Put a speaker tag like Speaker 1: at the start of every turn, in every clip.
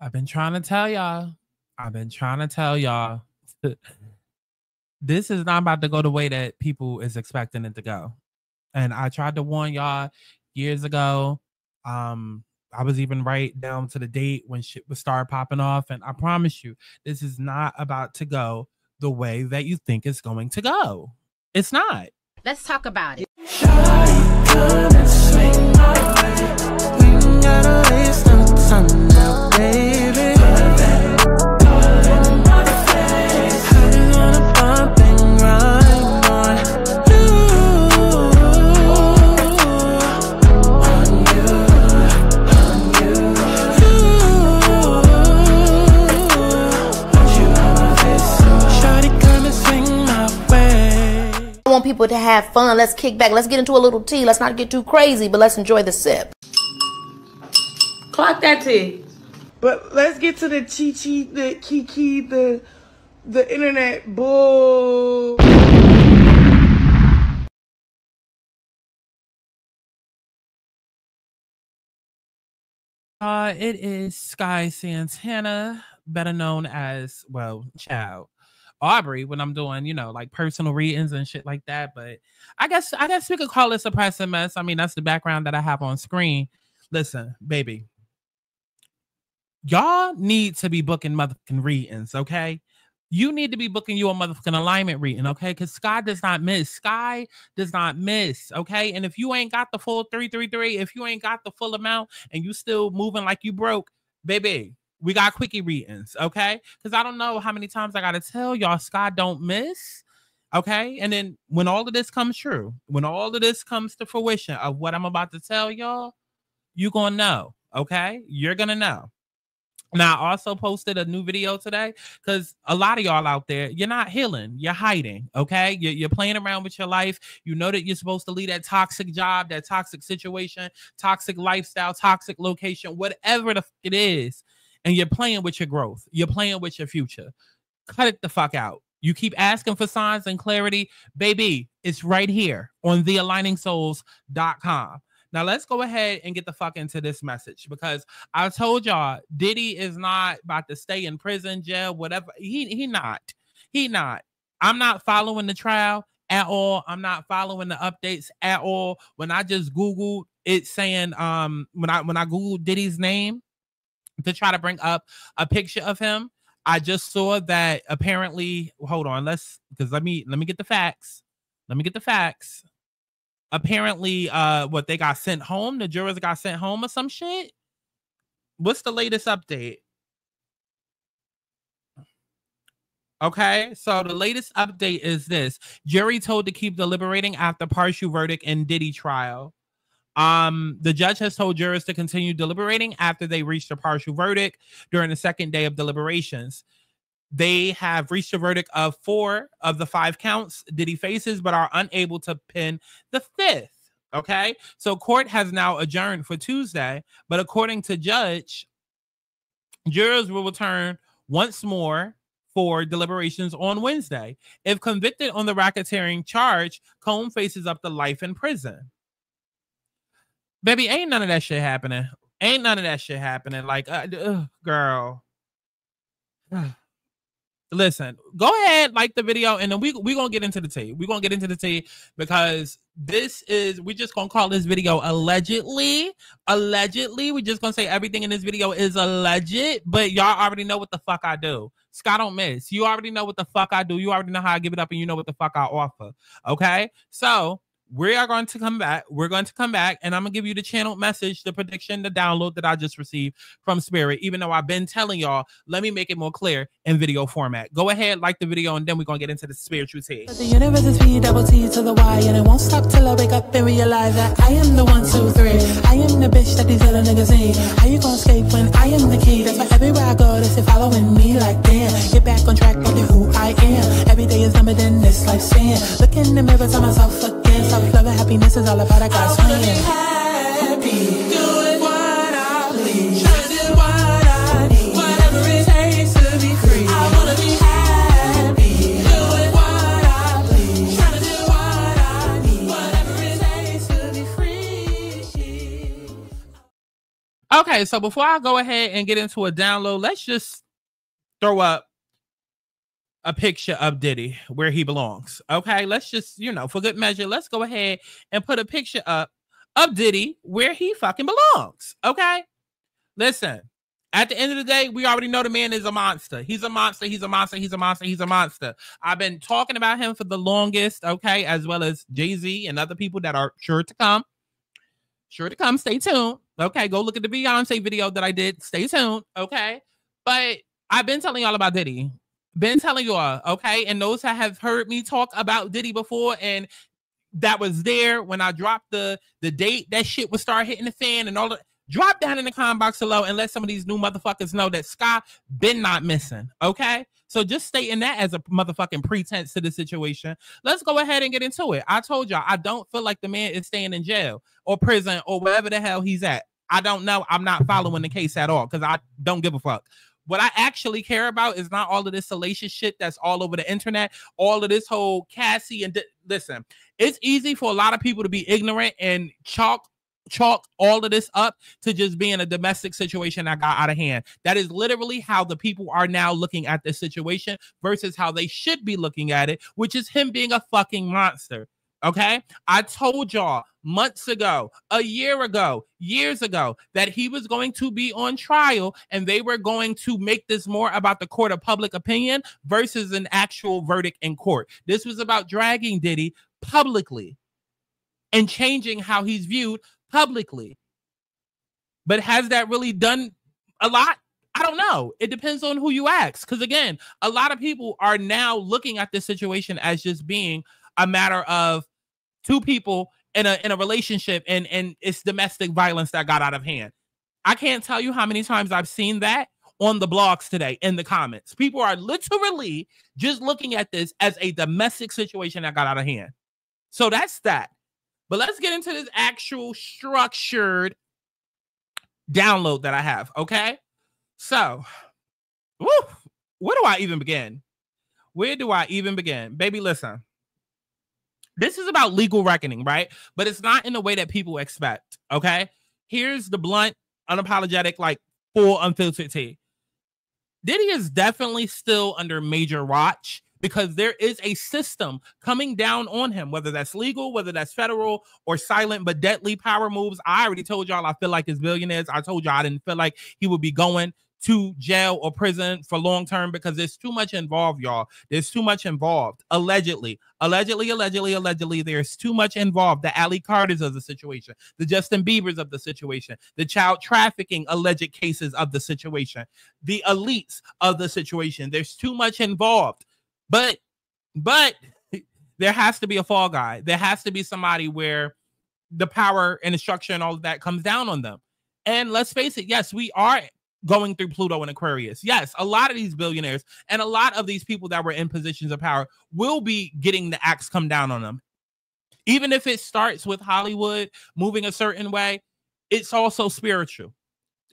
Speaker 1: I've been trying to tell y'all. This is not about to go the way that people is expecting it to go. And I tried to warn y'all years ago. I was even right down to the date when shit would start popping off. And I promise you, this is not about to go the way that you think it's going to go. It's not.
Speaker 2: Let's talk about it.
Speaker 3: Want people to have fun. Let's kick back. Let's get into a little tea. Let's not get too crazy, but let's enjoy the sip.
Speaker 4: Clock that tea.
Speaker 5: But let's get to the chi-chi, the kiki, the internet bull.
Speaker 1: It is Sky Santana, better known as, well, child. Aubrey, when I'm doing, you know, like personal readings and shit like that. But I guess we could call this a press mess. I mean, that's the background that I have on screen. Listen, baby, y'all need to be booking motherfucking readings, okay? You need to be booking you a motherfucking alignment reading, okay? Because Sky does not miss. Sky does not miss, okay? And if you ain't got the full 333, if you ain't got the full amount and you still moving like you broke, baby, we got quickie readings, okay? Because I don't know how many times I got to tell y'all, Sky don't miss, okay? And then when all of this comes true, when all of this comes to fruition of what I'm about to tell y'all, you're going to know, okay? You're going to know. Now, I also posted a new video today because a lot of y'all out there, you're not healing. You're hiding, okay? You're playing around with your life. You know that you're supposed to leave that toxic job, that toxic situation, toxic lifestyle, toxic location, whatever the fuck it is. And you're playing with your growth. You're playing with your future. Cut it the fuck out. You keep asking for signs and clarity. Baby, it's right here on thealigningsouls.com. Now, let's go ahead and get the fuck into this message because I told y'all Diddy is not about to stay in prison, jail, whatever. He not. I'm not following the trial at all. I'm not following the updates at all. When I just Googled it saying, when I Googled Diddy's name, to try to bring up a picture of him, I just saw that apparently, hold on, let me get the facts. Apparently, what they got sent home, the jurors got sent home or some shit. What's the latest update? Okay, so the latest update is this. Jury told to keep deliberating after partial verdict in Diddy trial. The judge has told jurors to continue deliberating after they reached a partial verdict during the second day of deliberations. They have reached a verdict of 4 of the 5 counts Diddy faces, but are unable to pin the 5th. Okay, so court has now adjourned for Tuesday, but according to judge, jurors will return once more for deliberations on Wednesday. If convicted on the racketeering charge, Combs faces up to life in prison. Baby, ain't none of that shit happening. Like, girl. Listen, go ahead, like the video, and then we gonna get into the tea. We're gonna get into the tea because we just gonna call this video allegedly. We're just gonna say everything in this video is alleged, but y'all already know what the fuck I do. Scott don't miss. You already know what the fuck I do. You already know how I give it up, and you know what the fuck I offer. Okay, so we are going to come back. We're going to come back, and I'm going to give you the channel message, the prediction, the download that I just received from Spirit. Even though I've been telling y'all, let me make it more clear in video format. Go ahead, like the video, and then we're going to get into the spiritual tea.
Speaker 6: The universe is P double T to the Y, and it won't stop till I wake up and realize that I am the 1, 2, 3. I am the bitch that these other niggas need. How you gonna escape when I am the key? That's why everywhere I go, they say following me like damn. Get back on track, wonder who I am. Every day is numbered in this lifespan. Look in the mirror, tell myself again. Self-love and happiness is all about I got swing. Happy, doing what I please, trying to do what I need, whatever it takes to be free. I wanna be happy, doing what I please, trying to do what I need, whatever it takes to be free.
Speaker 1: Okay, so before I go ahead and get into a download, let's just throw up a picture of Diddy where he belongs. Okay, let's just, for good measure, let's go ahead and put a picture up of Diddy where he fucking belongs. Okay, listen. At the end of the day, we already know the man is a monster. He's a monster. He's a monster. He's a monster. He's a monster. I've been talking about him for the longest, okay, as well as Jay-Z and other people that are sure to come. Sure to come. Stay tuned. Okay, go look at the Beyonce video that I did. Stay tuned, okay? But I've been telling y'all about Diddy. Been telling y'all, okay? And those that have heard me talk about Diddy before and that was there when I dropped the date that shit would start hitting the fan and all that. Drop down in the comment box below and let some of these new motherfuckers know that Sky been not missing, okay? So just stating that as a motherfucking pretense to the situation. Let's go ahead and get into it. I told y'all, I don't feel like the man is staying in jail or prison or wherever the hell he's at. I don't know. I'm not following the case at all because I don't give a fuck. What I actually care about is not all of this salacious shit that's all over the internet, all of this whole Cassie and listen, it's easy for a lot of people to be ignorant and chalk all of this up to just being a domestic situation that got out of hand. That is literally how the people are now looking at this situation versus how they should be looking at it, which is him being a fucking monster. Okay, I told y'all months ago, a year ago, years ago, that he was going to be on trial and they were going to make this more about the court of public opinion versus an actual verdict in court. This was about dragging Diddy publicly and changing how he's viewed publicly. But has that really done a lot? I don't know. It depends on who you ask. Because again, a lot of people are now looking at this situation as just being a matter of two people in a relationship and it's domestic violence that got out of hand. I can't tell you how many times I've seen that on the blogs today in the comments. People are literally just looking at this as a domestic situation that got out of hand. So that's that. But let's get into this actual structured download that I have, okay? So, where do I even begin? Where do I even begin? Baby, listen. This is about legal reckoning, right? But it's not in the way that people expect, okay? Here's the blunt, unapologetic, like full unfiltered tea. Diddy is definitely still under major watch because there is a system coming down on him, whether that's legal, whether that's federal or silent but deadly power moves. I already told y'all I feel like his billionaires. I told y'all I didn't feel like he would be going to jail or prison for long term because there's too much involved, y'all. There's too much involved. Allegedly, there's too much involved. The Ali Carters of the situation, the Justin Biebers of the situation, the child trafficking alleged cases of the situation, the elites of the situation. There's too much involved. But there has to be a fall guy. There has to be somebody where the power and the structure and all of that comes down on them. And let's face it, yes, we are going through Pluto and Aquarius. Yes, a lot of these billionaires and a lot of these people that were in positions of power will be getting the axe come down on them. Even if it starts with Hollywood moving a certain way, it's also spiritual.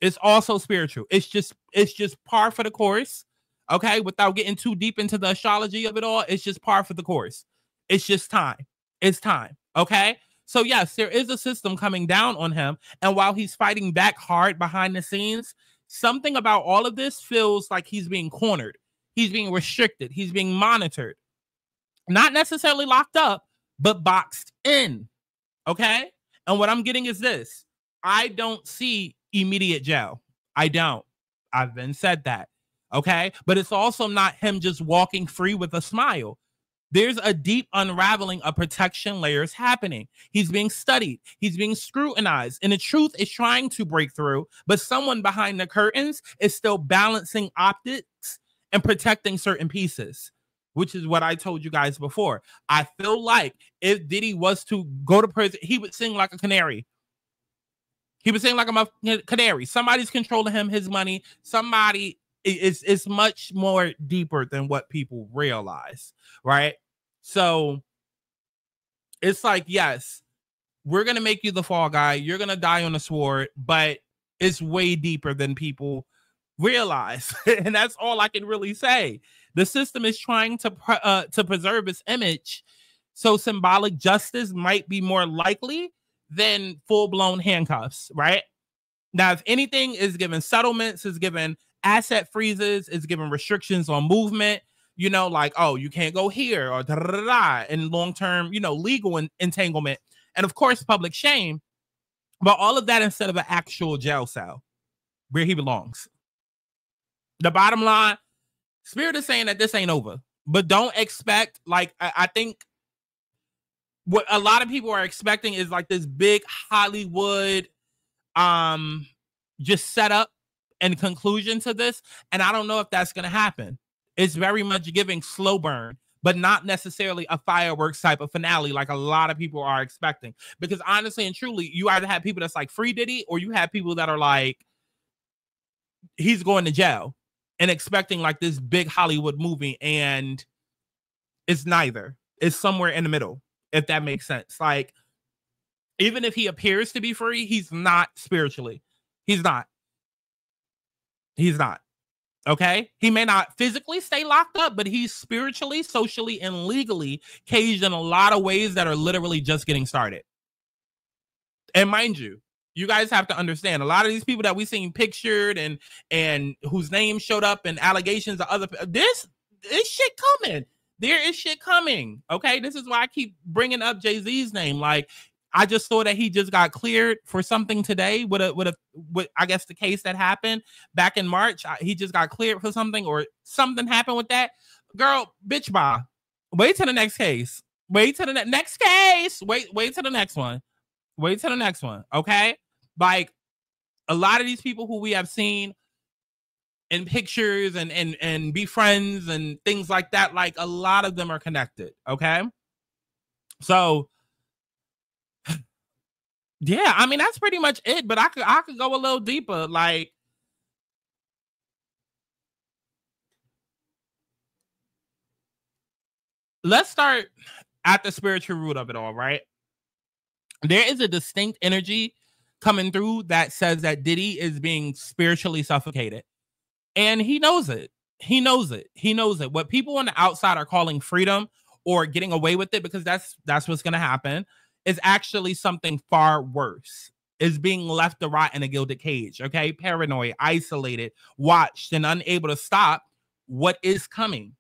Speaker 1: It's also spiritual. It's just par for the course. Okay, without getting too deep into the astrology of it all, it's just par for the course. It's just time. It's time. Okay, so yes, there is a system coming down on him. And while he's fighting back hard behind the scenes, something about all of this feels like he's being cornered. He's being restricted. He's being monitored. Not necessarily locked up, but boxed in. Okay, and what I'm getting is this. I don't see immediate jail. I don't. I've been said that. Okay, but it's also not him just walking free with a smile. There's a deep unraveling of protection layers happening. He's being studied. He's being scrutinized. And the truth is trying to break through, but someone behind the curtains is still balancing optics and protecting certain pieces, which is what I told you guys before. I feel like if Diddy was to go to prison, he would sing like a canary. He would sing like a canary. Somebody's controlling him, his money. Somebody... It's much more deeper than what people realize, right? So it's like, yes, we're going to make you the fall guy. You're going to die on the sword, but it's way deeper than people realize. And that's all I can really say. The system is trying to preserve its image. So symbolic justice might be more likely than full-blown handcuffs, right? Now, if anything is given settlements, is given asset freezes, is given restrictions on movement, you know, like, oh, you can't go here or da da da da, and long-term, you know, legal entanglement, and of course, public shame. But all of that instead of an actual jail cell where he belongs. The bottom line, Spirit is saying that this ain't over, but don't expect, like, I think what a lot of people are expecting is like this big Hollywood just set up and conclusion to this, and I don't know if that's going to happen. It's very much giving slow burn, but not necessarily a fireworks type of finale like a lot of people are expecting. Because honestly and truly, you either have people that's like free Diddy, or you have people that are like, he's going to jail, and expecting like this big Hollywood movie, and it's neither. It's somewhere in the middle, if that makes sense. Like, even if he appears to be free, he's not spiritually. He's not. He's not. Okay? He may not physically stay locked up, but he's spiritually, socially, and legally caged in a lot of ways that are literally just getting started. And mind you, you guys have to understand, a lot of these people that we seen pictured and whose names showed up and allegations of other, this shit coming. There is shit coming. Okay? This is why I keep bringing up Jay-Z's name. Like, I just saw that he just got cleared for something today with I guess the case that happened back in March. He just got cleared for something, or something happened with that. Girl, bitch, bye. Wait till the next case. Wait till the next case. Wait till the next one. Wait till the next one. Okay? Like, a lot of these people who we have seen in pictures and be friends and things like that, like, a lot of them are connected. Okay? So, yeah, I mean, that's pretty much it, but I could go a little deeper. Like, let's start at the spiritual root of it all, right? There is a distinct energy coming through that says that Diddy is being spiritually suffocated. And he knows it. He knows it. He knows it. What people on the outside are calling freedom or getting away with it, because that's what's going to happen, is actually something far worse. Is being left to rot in a gilded cage, okay? Paranoid, isolated, watched, and unable to stop what is coming.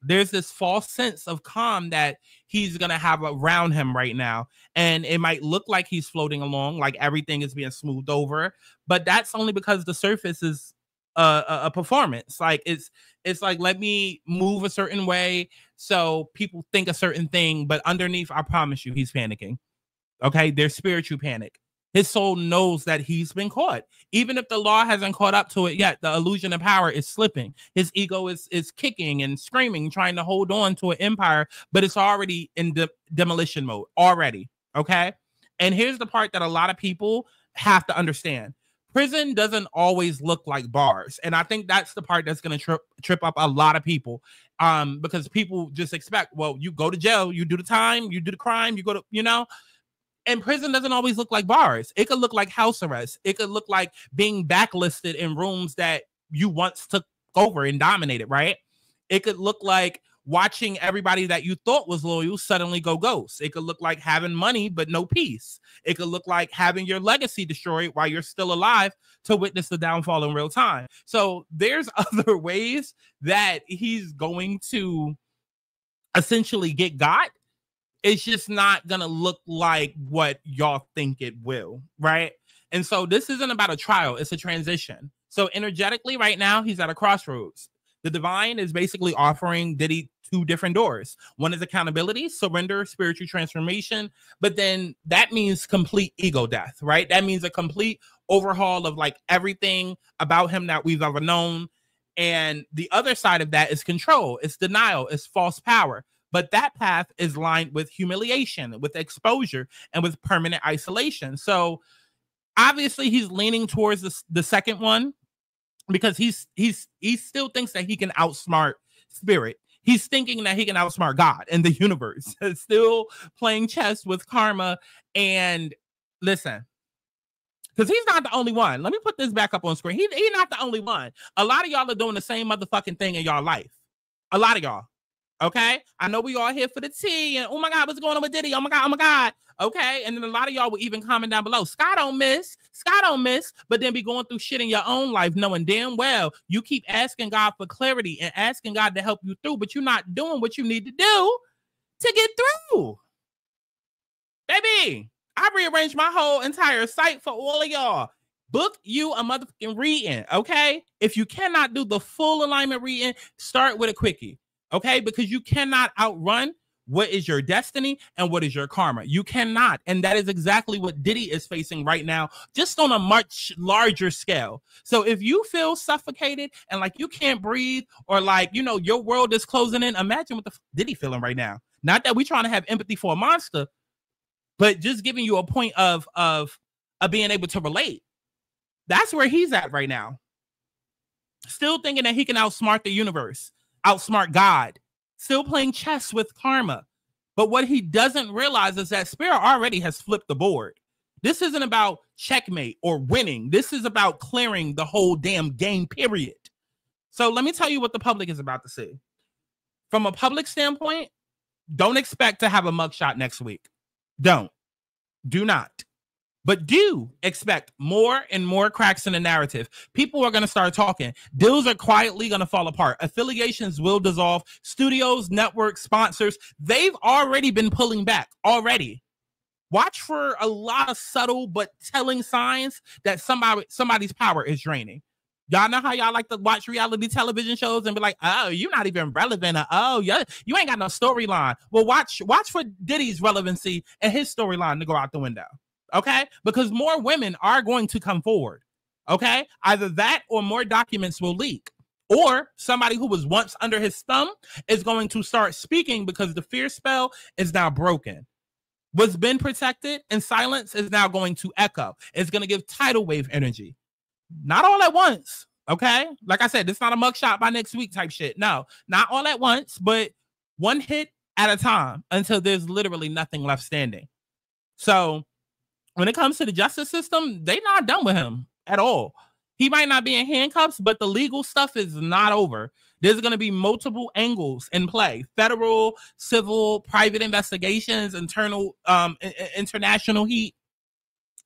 Speaker 1: There's this false sense of calm that he's going to have around him right now. And it might look like he's floating along, like everything is being smoothed over, but that's only because the surface is a performance. Like, it's like, let me move a certain way so people think a certain thing, but underneath, I promise you, he's panicking. Okay, there's spiritual panic. His soul knows that he's been caught. Even if the law hasn't caught up to it yet, the illusion of power is slipping. His ego is kicking and screaming, trying to hold on to an empire, but it's already in demolition mode already. Okay, and here's the part that a lot of people have to understand. Prison doesn't always look like bars. And I think that's the part that's going to trip up a lot of people, because people just expect, well, you go to jail, you do the time, you do the crime, you go to, you know. And prison doesn't always look like bars. It could look like house arrest. It could look like being backlisted in rooms that you once took over and dominated, right? It could look like watching everybody that you thought was loyal suddenly go ghost. It could look like having money but no peace. It could look like having your legacy destroyed while you're still alive to witness the downfall in real time. So there's other ways that he's going to essentially get got. It's just not going to look like what y'all think it will, right? And so this isn't about a trial. It's a transition. So energetically right now, he's at a crossroads. The divine is basically offering Diddy two different doors. One is accountability, surrender, spiritual transformation. But then that means complete ego death, right? That means a complete overhaul of like everything about him that we've ever known. And the other side of that is control. It's denial. It's false power. But that path is lined with humiliation, with exposure, and with permanent isolation. So obviously he's leaning towards the second one, because he still thinks that he can outsmart spirit. He's thinking that he can outsmart God and the universe. Still playing chess with karma. And listen, because he's not the only one. Let me put this back up on screen. He's not the only one. A lot of y'all are doing the same motherfucking thing in y'all life. A lot of y'all. Okay, I know we all here for the tea and oh my God, what's going on with Diddy? Oh my God, oh my God. Okay, and then a lot of y'all will even comment down below. Sky don't miss, but then be going through shit in your own life, knowing damn well you keep asking God for clarity and asking God to help you through, but you're not doing what you need to do to get through. Baby, I rearranged my whole entire site for all of y'all. Book you a motherfucking reading, okay? If you cannot do the full alignment reading, start with a quickie. Okay, because you cannot outrun what is your destiny and what is your karma. You cannot. And that is exactly what Diddy is facing right now, just on a much larger scale. So if you feel suffocated and like you can't breathe or like, you know, your world is closing in, imagine what the Diddy feeling right now. Not that we're trying to have empathy for a monster, but just giving you a point of being able to relate. That's where he's at right now. Still thinking that he can outsmart the universe. Outsmart God, still playing chess with karma. But what he doesn't realize is that Spirit already has flipped the board. This isn't about checkmate or winning. This is about clearing the whole damn game, period. So let me tell you what the public is about to see. From a public standpoint, don't expect to have a mugshot next week. Do not. But do expect more and more cracks in the narrative. People are going to start talking. Deals are quietly going to fall apart. Affiliations will dissolve. Studios, networks, sponsors, they've already been pulling back already. Watch for a lot of subtle but telling signs that somebody's power is draining. Y'all know how y'all like to watch reality television shows and be like, oh, you're not even relevant. Or, oh, yeah, you ain't got no storyline. Well, watch for Diddy's relevancy and his storyline to go out the window. Okay, because more women are going to come forward. Okay, either that or more documents will leak, or somebody who was once under his thumb is going to start speaking because the fear spell is now broken. What's been protected in silence is now going to echo. It's going to give tidal wave energy, not all at once. Okay, like I said, it's not a mugshot by next week type shit. No, not all at once, but one hit at a time until there's literally nothing left standing. So when it comes to the justice system, they not done with him at all. He might not be in handcuffs, but the legal stuff is not over. There's going to be multiple angles in play. Federal, civil, private investigations, international heat.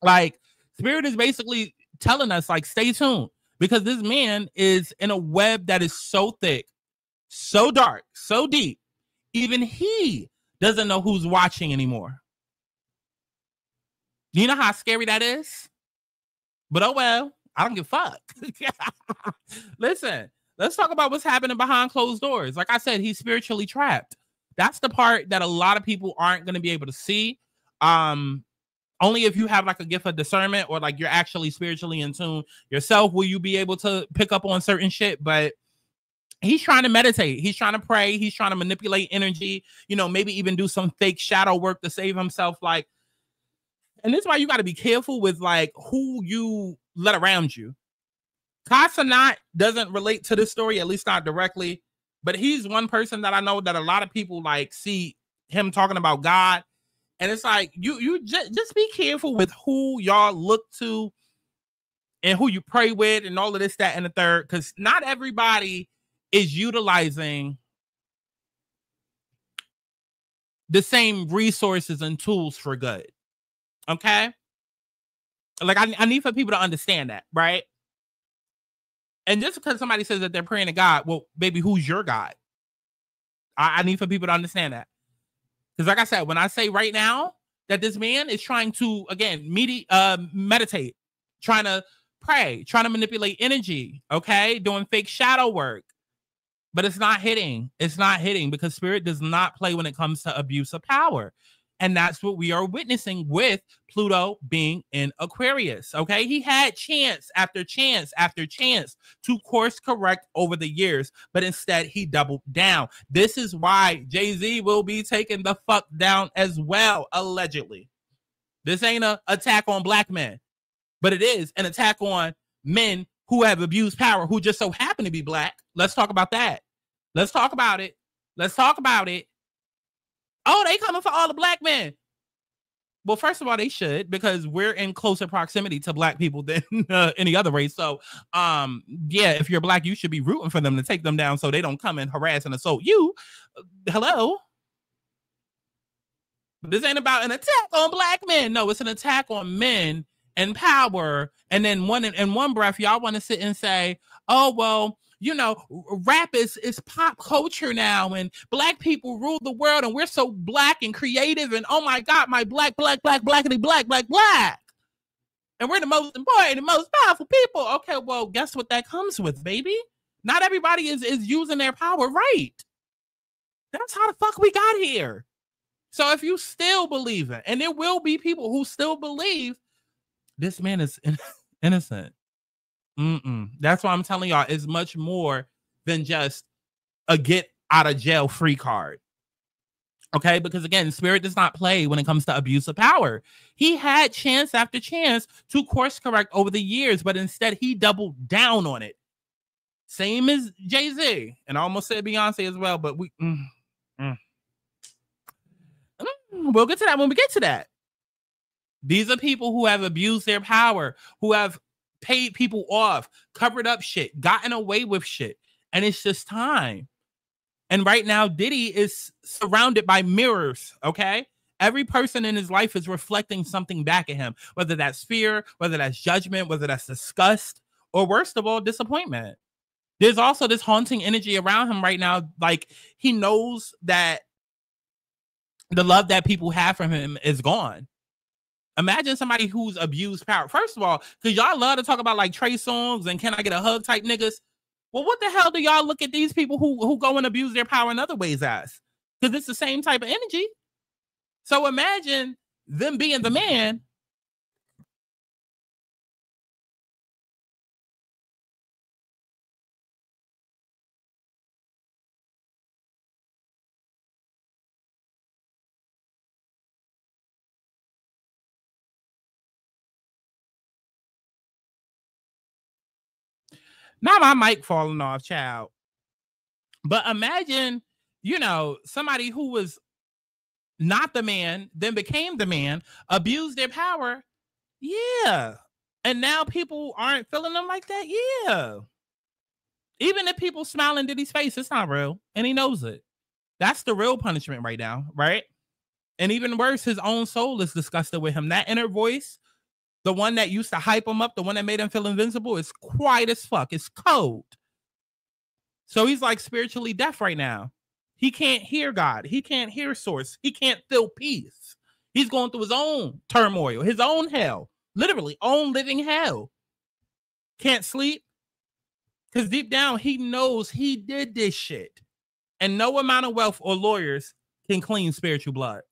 Speaker 1: Like, Spirit is basically telling us, like, stay tuned. Because this man is in a web that is so thick, so dark, so deep. Even he doesn't know who's watching anymore. You know how scary that is? But oh well, I don't give a fuck. Listen, let's talk about what's happening behind closed doors. Like I said, he's spiritually trapped. That's the part that a lot of people aren't going to be able to see. Only if you have like a gift of discernment or like you're actually spiritually in tune yourself will you be able to pick up on certain shit. But he's trying to meditate. He's trying to pray. He's trying to manipulate energy, you know, maybe even do some fake shadow work to save himself. Like, and this is why you got to be careful with like who you let around you. Casanat doesn't relate to this story, at least not directly, but he's one person that I know that a lot of people like see him talking about God. And it's like, you just be careful with who y'all look to and who you pray with and all of this, that, and the third, because not everybody is utilizing the same resources and tools for good. Okay? Like, I need for people to understand that, right? And just because somebody says that they're praying to God, well, baby, who's your God? I need for people to understand that. Because like I said, when I say right now that this man is trying to, again, meditate, trying to pray, trying to manipulate energy, okay? Doing fake shadow work. But it's not hitting. It's not hitting because Spirit does not play when it comes to abuse of power. And that's what we are witnessing with Pluto being in Aquarius, okay? He had chance after chance after chance to course correct over the years, but instead he doubled down. This is why Jay-Z will be taken the fuck down as well, allegedly. This ain't an attack on black men, but it is an attack on men who have abused power, who just so happen to be black. Let's talk about that. Let's talk about it. Let's talk about it. Oh, they coming for all the black men. Well, first of all, they should, because we're in closer proximity to black people than any other race. So, yeah, if you're black, you should be rooting for them to take them down so they don't come and harass and assault you. Hello? This ain't about an attack on black men. No, it's an attack on men and power. And then in one breath, y'all want to sit and say, oh, well, you know, rap is pop culture now, and black people rule the world, and we're so black and creative, and oh my God, my blackity black. And we're the most important and most powerful people. Okay, well, guess what that comes with, baby? Not everybody is using their power right. That's how the fuck we got here. So if you still believe it, and there will be people who still believe this man is innocent. That's why I'm telling y'all, it's much more than just a get out of jail free card. Okay, because again, spirit does not play when it comes to abuse of power. He had chance after chance to course correct over the years, but instead he doubled down on it. Same as Jay-Z, and I almost said Beyonce as well, but we'll get to that when we get to that. These are people who have abused their power, who have paid people off, covered up shit, gotten away with shit, and it's just time. And right now, Diddy is surrounded by mirrors, okay? Every person in his life is reflecting something back at him, whether that's fear, whether that's judgment, whether that's disgust, or worst of all, disappointment. There's also this haunting energy around him right now. Like, he knows that the love that people have from him is gone. Imagine somebody who's abused power. First of all, because y'all love to talk about like Trey Songz and can I get a hug type niggas. Well, what the hell do y'all look at these people who go and abuse their power in other ways as? Because it's the same type of energy. So imagine them being the man. Not my mic falling off, child. But imagine, you know, somebody who was not the man, then became the man, abused their power. Yeah. And now people aren't feeling them like that. Yeah. Even if people smile in Diddy's face, it's not real. And he knows it. That's the real punishment right now, right? And even worse, his own soul is disgusted with him. That inner voice, the one that used to hype him up, the one that made him feel invincible, is quiet as fuck. It's cold. So he's like spiritually deaf right now. He can't hear God. He can't hear source. He can't feel peace. He's going through his own turmoil, his own hell, literally own living hell. Can't sleep because deep down he knows he did this shit. And no amount of wealth or lawyers can clean spiritual blood.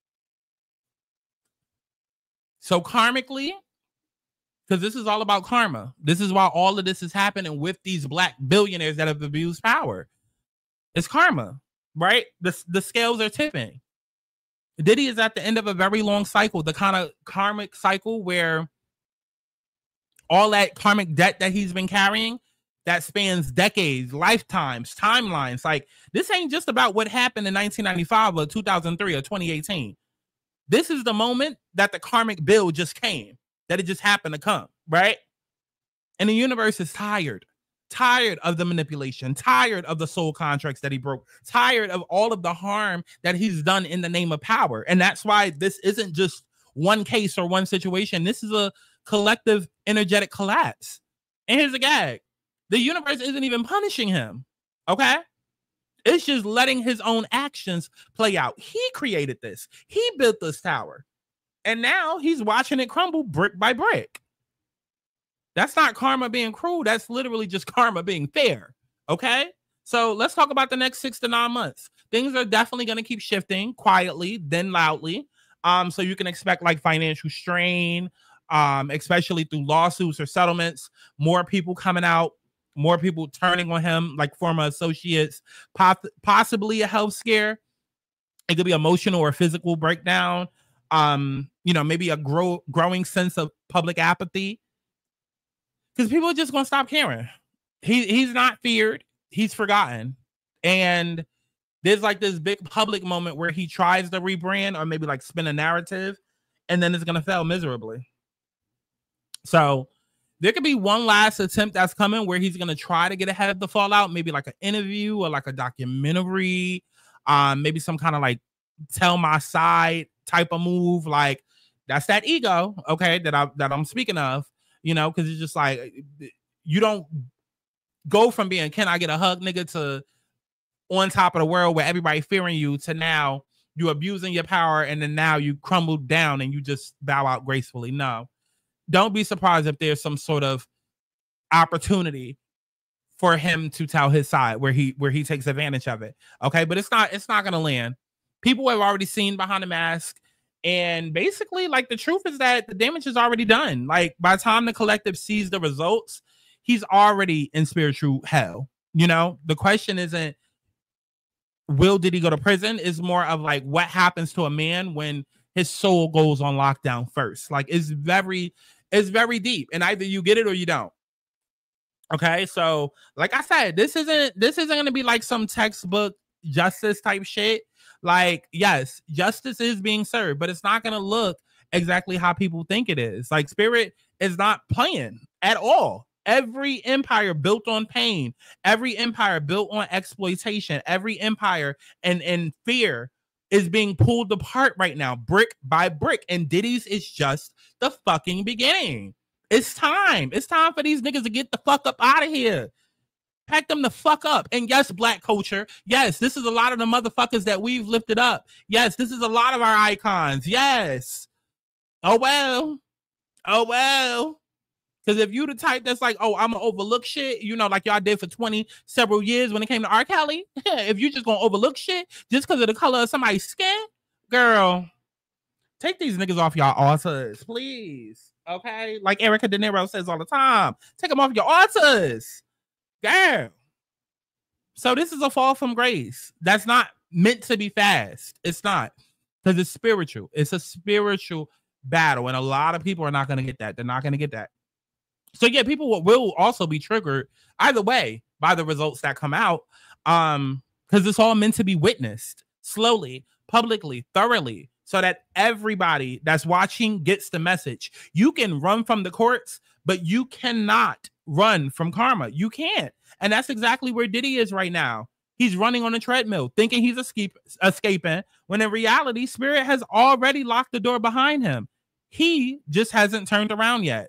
Speaker 1: So karmically, because this is all about karma. This is why all of this is happening with these black billionaires that have abused power. It's karma, right? The scales are tipping. Diddy is at the end of a very long cycle, the kind of karmic cycle where all that karmic debt that he's been carrying, that spans decades, lifetimes, timelines. Like, this ain't just about what happened in 1995 or 2003 or 2018. This is the moment that the karmic bill just came. That it just happened to come, right? And the universe is tired of the manipulation, tired of the soul contracts that he broke, tired of all of the harm that he's done in the name of power. And that's why this isn't just one case or one situation. This is a collective energetic collapse. And here's a gag. The universe isn't even punishing him, okay? It's just letting his own actions play out. He created this. He built this tower. And now he's watching it crumble brick by brick. That's not karma being cruel. That's literally just karma being fair. Okay? So let's talk about the next 6 to 9 months. Things are definitely going to keep shifting quietly, then loudly. So you can expect like financial strain, especially through lawsuits or settlements. More people coming out, more people turning on him, like former associates, possibly a health scare. It could be emotional or physical breakdown. You know, maybe a growing sense of public apathy, because people are just gonna stop caring. He's not feared, he's forgotten. And there's like this big public moment where he tries to rebrand or maybe like spin a narrative, and then it's going to fail miserably. So there could be one last attempt that's coming where he's going to try to get ahead of the fallout, maybe like an interview or like a documentary, maybe some kind of like tell my side type of move. Like that's that ego, okay, that I'm speaking of, you know, because it's just like you don't go from being can I get a hug nigga to on top of the world where everybody fearing you to now you abusing your power and then now you crumble down and you just bow out gracefully. No, don't be surprised if there's some sort of opportunity for him to tell his side where he takes advantage of it. Okay, but it's not gonna land. People have already seen behind the mask, and basically, like, the truth is that the damage is already done. Like, by the time the collective sees the results, he's already in spiritual hell. You know, the question isn't will Diddy go to prison? Is more of like what happens to a man when his soul goes on lockdown first. Like it's very deep, and either you get it or you don't. Okay, so like I said, this isn't gonna be like some textbook justice type shit. Like, yes, justice is being served, but it's not gonna look exactly how people think it is. Like, Spirit is not playing at all. Every empire built on pain, every empire built on exploitation, every empire and fear is being pulled apart right now, brick by brick. And Diddy's is just the fucking beginning. It's time. It's time for these niggas to get the fuck up out of here. Pack them the fuck up. And yes, Black culture. Yes, this is a lot of the motherfuckers that we've lifted up. Yes, this is a lot of our icons. Yes. Oh, well. Oh, well. Because if you the type that's like, oh, I'm going to overlook shit, you know, like y'all did for several years when it came to R. Kelly. If you just going to overlook shit just because of the color of somebody's skin, girl, take these niggas off y'all altars, please. Okay? Like Erica De Niro says all the time. Take them off your altars. Girl. So this is a fall from grace. That's not meant to be fast. It's not. Because it's spiritual. It's a spiritual battle. And a lot of people are not going to get that. They're not going to get that. So yeah, people will also be triggered either way by the results that come out, because it's all meant to be witnessed slowly, publicly, thoroughly, so that everybody that's watching gets the message. You can run from the courts, but you cannot run from karma. You can't. And that's exactly where Diddy is right now. He's running on a treadmill, thinking he's escaping, when in reality, Spirit has already locked the door behind him. He just hasn't turned around yet.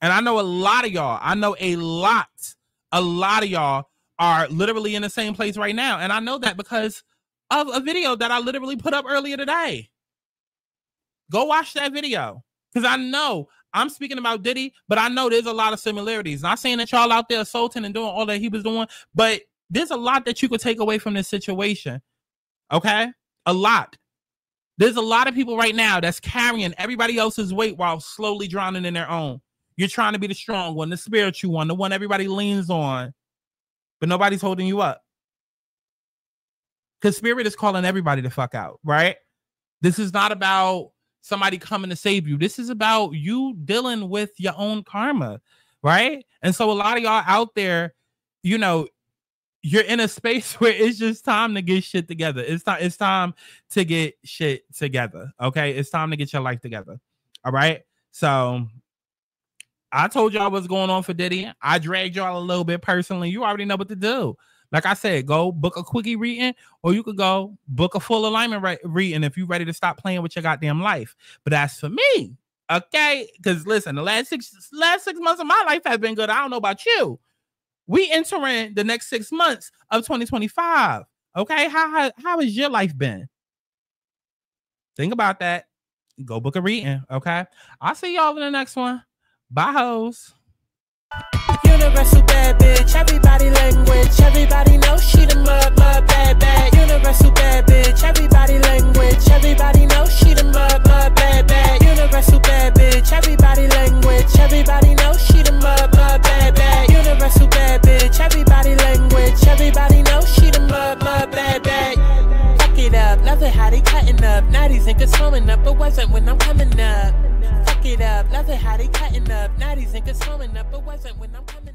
Speaker 1: And I know a lot of y'all, a lot of y'all are literally in the same place right now. And I know that because of a video that I literally put up earlier today. Go watch that video. Because I know I'm speaking about Diddy, but I know there's a lot of similarities. Not saying that y'all out there assaulting and doing all that he was doing, but there's a lot that you could take away from this situation. Okay? A lot. There's a lot of people right now that's carrying everybody else's weight while slowly drowning in their own. You're trying to be the strong one, the spiritual one, the one everybody leans on, but nobody's holding you up. Because Spirit is calling everybody to fuck out, right? This is not about somebody coming to save you. This is about you dealing with your own karma, right? And so a lot of y'all out there, you know, you're in a space where it's just time to get shit together. It's time to get shit together, okay? It's time to get your life together, all right? So I told y'all what's going on for Diddy. I dragged y'all a little bit personally. You already know what to do. Like I said, go book a quickie reading, or you could go book a full alignment reading if you're ready to stop playing with your goddamn life. But that's for me, okay? Because listen, the last six months of my life have been good. I don't know about you. We entering the next 6 months of 2025. Okay, how has your life been? Think about that. Go book a reading. Okay, I'll see y'all in the next one. Bye, hoes.
Speaker 6: Universal bad bitch, everybody language. Everybody knows she the mud bad bad. Universal bad bitch, everybody language. Everybody knows she the mud bad bad. Universal bad bitch, everybody language. Everybody knows she the mud bad bad. Universal bad bitch, everybody language. Everybody knows she the mud bad bad. Fuck it up, love it how they cutting up. Now these niggas slowing up, but wasn't when I'm coming up. Fuck it up, love it how they cutting up. Now these niggas slowing up, but wasn't when I'm coming up.